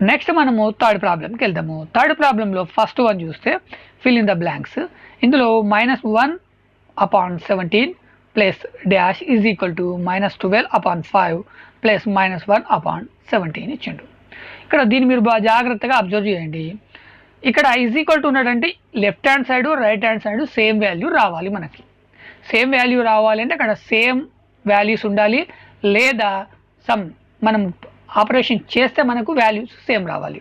Next మనము third ప్రాబ్లంకి వెళ్దాము. థర్డ్ ప్రాబ్లంలో ఫస్ట్ వన్ చూస్తే ఫిల్ ఇన్ ద బ్లాంక్స్. ఇందులో -1/17 plus dash is equal to -12/5 plus -1/17 ఇచ్చిండు. ఇక్కడ దీన్ని మీరు బాగా జాగ్రత్తగా అబ్జర్వ్ చేయండి. ఇక్కడ ఈజ్ ఈక్వల్ టు ఉన్నటువంటి left hand side right hand side same value రావాలి. మనకి సేమ్ వాల్యూ రావాలి అంటే అక్కడ సేమ్ వాల్యూస్ ఉండాలి, లేదా సమ్ మనం ఆపరేషన్ చేస్తే మనకు వాల్యూస్ సేమ్ రావాలి.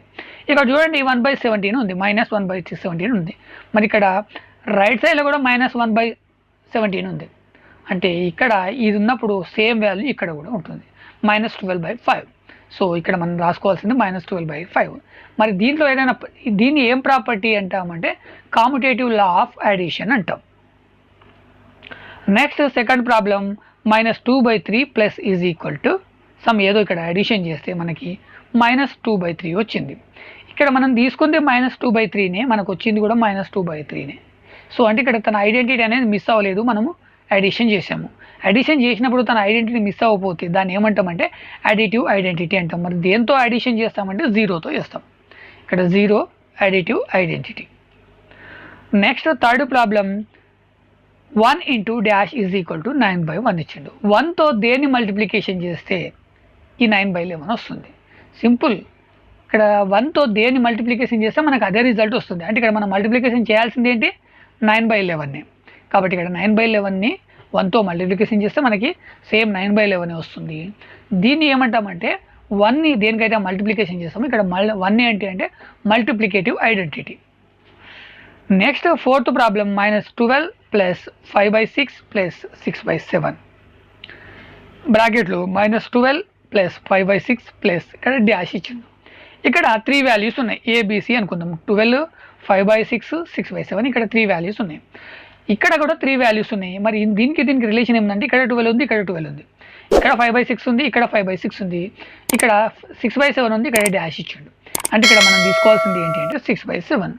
ఇక్కడ చూడండి 1/17 ఉంది, -1/17 ఉంది. మరి ఇక్కడ రైట్ సైడ్లో కూడా -1/17 ఉంది. అంటే ఇక్కడ ఇది ఉన్నప్పుడు సేమ్ వాల్యూ ఇక్కడ కూడా ఉంటుంది, -12/5. సో ఇక్కడ మనం రాసుకోవాల్సింది -12/5. మరి దీంట్లో ఏదైనా దీన్ని ఏం ప్రాపర్టీ అంటామంటే కామ్యుటేటివ్ లా ఆఫ్ అడిషన్ అంటాం. Next second problem -2/3 plus is equal to some ఏదో ఇక్కడ అడిషన్ చేస్తే మనకి -2/3 వచ్చింది. ఇక్కడ మనం తీసుకుంది -2/3నే, మనకు వచ్చింది కూడా -2/3నే. సో అంటే ఇక్కడ తన ఐడెంటిటీ అనేది మిస్ అవ్వలేదు, మనము అడిషన్ చేసాము. అడిషన్ చేసినప్పుడు తన ఐడెంటిటీ మిస్ అవ్వకపోతే దాన్ని ఏమంటామంటే అడిటివ్ ఐడెంటిటీ అంటాం. మరి దేంతో అడిషన్ చేస్తామంటే జీరోతో చేస్తాం. ఇక్కడ zero additive identity. Next third problem 1 into dash is equal to 9/1 ఇచ్చిండు. 1తో దేన్ని మల్టిప్లికేషన్ చేస్తే ఈ 9/11 వస్తుంది. సింపుల్. ఇక్కడ 1తో దేన్ని మల్టిప్లికేషన్ చేస్తే మనకు అదే రిజల్ట్ వస్తుంది. అంటే ఇక్కడ మనం మల్టిప్లికేషన్ చేయాల్సింది ఏంటి, 9/11ని. కాబట్టి ఇక్కడ 9/11ని 1తో మల్టిప్లికేషన్ చేస్తే మనకి సేమ్ 9/11 వస్తుంది. దీన్ని ఏమంటామంటే 1ని దేనికైతే మల్టిప్లికేషన్ చేస్తామో ఇక్కడ 1 ఏంటి అంటే multiplicative identity. Next fourth problem -12 plus 5/6 plus 6/7 బ్రాకెట్లో -12 ప్లస్ 5/6 ప్లస్ ఇక్కడ డాష్ ఇచ్చింది. ఇక్కడ 3 వాల్యూస్ ఉన్నాయి, ఏబిసి అనుకుందాం. 12, 5/6, 6/7 ఇక్కడ 3 వాల్యూస్ ఉన్నాయి. ఇక్కడ కూడా 3 వాల్యూస్ ఉన్నాయి. మరి దీనికి రిలేషన్ ఏముందంటే ఇక్కడ 12 ఉంది, ఇక్కడ 12 ఉంది, ఇక్కడ 5/6 ఉంది, ఇక్కడ 5/6 ఉంది, ఇక్కడ 6/7 ఉంది, ఇక్కడ డాష్ ఇచ్చిండు. అంటే ఇక్కడ మనం తీసుకోవాల్సింది ఏంటి అంటే 6/7.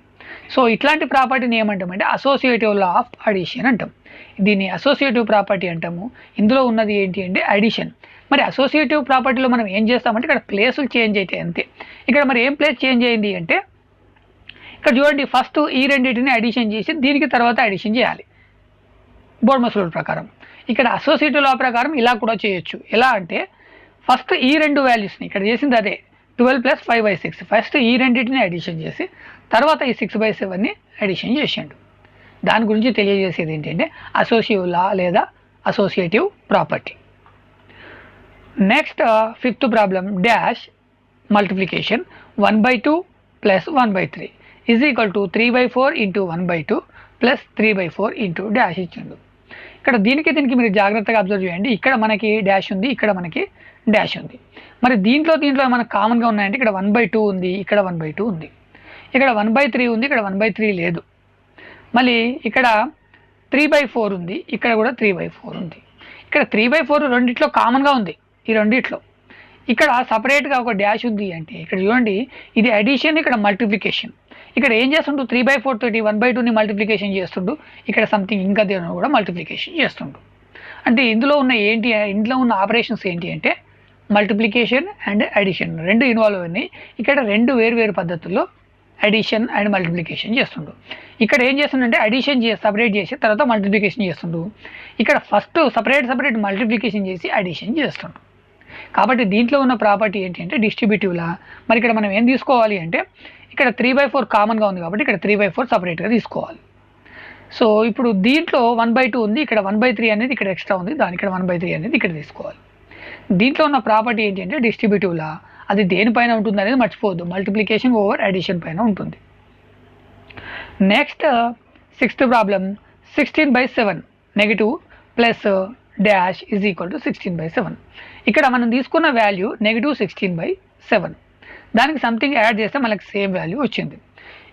సో ఇట్లాంటి ప్రాపర్టీని ఏమంటామంటే అసోసియేటివ్ లా ఆఫ్ అడిషన్ అంటాం. దీన్ని అసోసియేటివ్ ప్రాపర్టీ అంటాము. ఇందులో ఉన్నది ఏంటి అంటే అడిషన్. మరి అసోసియేటివ్ ప్రాపర్టీలో మనం ఏం చేస్తామంటే ఇక్కడ ప్లేసులు చేంజ్ అవుతాయి అంతే. ఇక్కడ మరి ఏం ప్లేస్ చేంజ్ అయింది అంటే ఇక్కడ చూడండి, ఫస్ట్ ఈ రెండింటిని అడిషన్ చేసి దీనికి తర్వాత అడిషన్ చేయాలి బోర్డ్మస్ రూల్ ప్రకారం. ఇక్కడ అసోసియేటివ్ లా ప్రకారం ఇలా కూడా చేయొచ్చు. ఎలా అంటే ఫస్ట్ ఈ రెండు వాల్యూస్ని ఇక్కడ చేసింది అదే 12 ప్లస్ 5/6, ఫస్ట్ ఈ రెండింటిని అడిషన్ చేసి తర్వాత ఈ 6/7ని అడిషన్ చేసిండు. దాని గురించి తెలియజేసేది ఏంటంటే అసోసియేటివ్ లా లేదా associative property. Next fifth problem dash multiplication 1/2 plus 1/3 is equal to 3/4 into 1/2 plus 3/4 into dash ఇచ్చిండు. ఇక్కడ దీనికి మీరు జాగ్రత్తగా అబ్జర్వ్ చేయండి. ఇక్కడ మనకి డాష్ ఉంది, ఇక్కడ మనకి డాష్ ఉంది. మరి దీంట్లో మనకు కామన్గా ఉన్నాయంటే ఇక్కడ 1/2 ఉంది, ఇక్కడ 1/2 ఉంది, ఇక్కడ 1/3 ఉంది, ఇక్కడ 1/3 లేదు. మళ్ళీ ఇక్కడ 3/4 ఉంది, ఇక్కడ కూడా 3/4 ఉంది. ఇక్కడ 3/4 రెండిట్లో కామన్గా ఉంది, ఈ రెండిట్లో. ఇక్కడ సపరేట్గా ఒక డాష్ ఉంది అంటే ఇక్కడ చూడండి, ఇది అడిషన్, ఇక్కడ మల్టిప్లికేషన్. ఇక్కడ ఏం చేస్తుండు 3/4 తోటి 1/2ని మల్టిప్లికేషన్ చేస్తుండు, ఇక్కడ సంథింగ్ ఇంకా దేని కూడా మల్టిప్లికేషన్ చేస్తుండు. అంటే ఇందులో ఉన్న ఆపరేషన్స్ ఏంటి అంటే మల్టిప్లికేషన్ అండ్ అడిషన్ రెండు ఇన్వాల్వ్ అయినాయి. ఇక్కడ రెండు వేరు పద్ధతుల్లో అడిషన్ అండ్ మల్టిప్లికేషన్ చేస్తుండు. ఇక్కడ ఏం చేస్తుండే అడిషన్ సపరేట్ చేసి తర్వాత మల్టిప్లికేషన్ చేస్తుండు. ఇక్కడ ఫస్ట్ సపరేట్ మల్టిప్లికేషన్ చేసి అడిషన్ చేస్తుండు. కాబట్టి దీంట్లో ఉన్న ప్రాపర్టీ ఏంటి అంటే డిస్ట్రిబ్యూటివ్ లా. మరి ఇక్కడ మనం ఏం తీసుకోవాలి అంటే ఇక్కడ 3/4 కామన్గా ఉంది కాబట్టి ఇక్కడ 3/4 సపరేట్గా తీసుకోవాలి. సో ఇప్పుడు దీంట్లో 1/2 ఉంది, ఇక్కడ 1/3 అనేది ఇక్కడ ఎక్స్ట్రా ఉంది, దాని ఇక్కడ 1/3 అనేది ఇక్కడ తీసుకోవాలి. దీంట్లో ఉన్న ప్రాపర్టీ ఏంటి అంటే డిస్ట్రిబ్యూటివ్ లా. అది దేనిపైన ఉంటుంది అనేది మర్చిపోవద్దు, మల్టిప్లికేషన్ ఓవర్ అడిషన్ పైన ఉంటుంది. Next sixth problem 16/7 negative plus dash is equal to 16/7. ఇక్కడ మనం తీసుకున్న వాల్యూ -16/7, దానికి సంథింగ్ యాడ్ చేస్తే మనకి సేమ్ వాల్యూ వచ్చింది.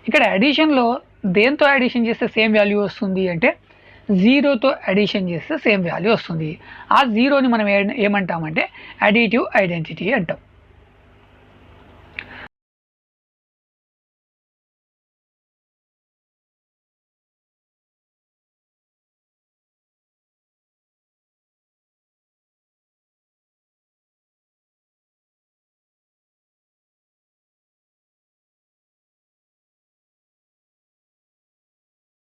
ఇక్కడ అడిషన్లో దేంతో అడిషన్ చేస్తే సేమ్ వాల్యూ వస్తుంది అంటే 0తో అడిషన్ చేస్తే సేమ్ వాల్యూ వస్తుంది. ఆ 0ని మనం ఏమంటామంటే అడిటివ్ ఐడెంటిటీ అంటాం.